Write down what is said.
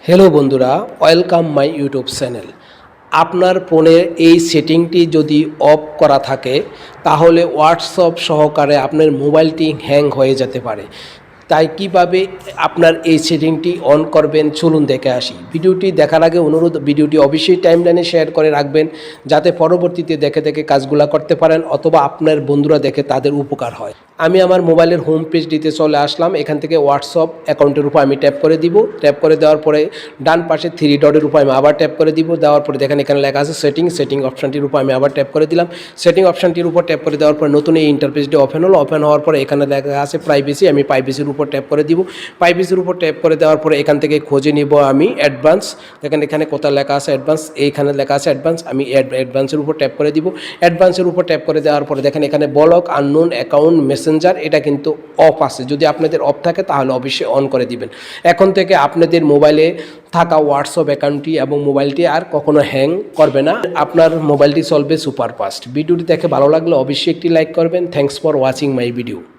Hello বন্ধুরা, welcome my YouTube channel. আপনার ফোনের এই সেটিংটি যদি অফ করা থাকে তাহলে হোয়াটসঅ্যাপ সহকারে আপনার মোবাইলটি হ্যাং হয়ে যেতে পারে। তাই কিভাবে আপনার এই সেটিংটি অন করবেন চলুন দেখে আসি। ভিডিওটি দেখার আগে অনুরোধ, ভিডিওটি অবশ্যই টাইমলাইনে শেয়ার করে রাখবেন যাতে পরবর্তীতে দেখে দেখে কাজগুলো করতে পারেন অথবা আপনার বন্ধুরা দেখে তাদের উপকার হয়। আমি আমার মোবাইলের হোম পেজটিতে চলে আসলাম। এখান থেকে হোয়াটসঅ্যাপ অ্যাকাউন্টের উপর আমি ট্যাপ করে দিব। ট্যাপ করে দেওয়ার পরে ডান পাশে থ্রি ডটের উপর আমি আবার ট্যাপ করে দিব। দেওয়ার পরে দেখেন এখানে লেখা আছে সেটিং অপশানটির উপর আমি আবার ট্যাপ করে দিলাম। সেটিং অপশানটির উপর ট্যাপ করে দেওয়ার পরে নতুন এই ইন্টারফেসটি ওপেন হলো। ওপেন হওয়ার পরে এখানে লেখা আছে প্রাইভেসি, আমি প্রাইভেসির উপর ট্যাপ করে দিব। প্রাইভেসির উপর ট্যাপ করে দেওয়ার পরে এখান থেকে খুঁজে নিব আমি অ্যাডভান্স। দেখেন এখানে কোথায় লেখা আছে অ্যাডভান্স, এইখানে লেখা আছে অ্যাডভান্স। আমি অ্যাডভান্সের উপর ট্যাপ করে দিব। অ্যাডভান্সের উপর ট্যাপ করে দেওয়ার পরে দেখেন এখানে ব্লক আননোন অ্যাকাউন্ট মেসেঞ্জার, এটা কিন্তু অফ আছে। যদি আপনাদের অফ থাকে তাহলে অবশ্যই অন করে দিবেন। এখন থেকে আপনাদের মোবাইলে থাকা হোয়াটসঅ্যাপ অ্যাকাউন্টটি এবং মোবাইলটি আর কখনো হ্যাং করবে না। আপনার মোবাইলটি চলবে সুপার ফাস্ট। ভিডিওটি দেখে ভালো লাগলে অবশ্যই একটি লাইক করবেন। Thanks for watching my video.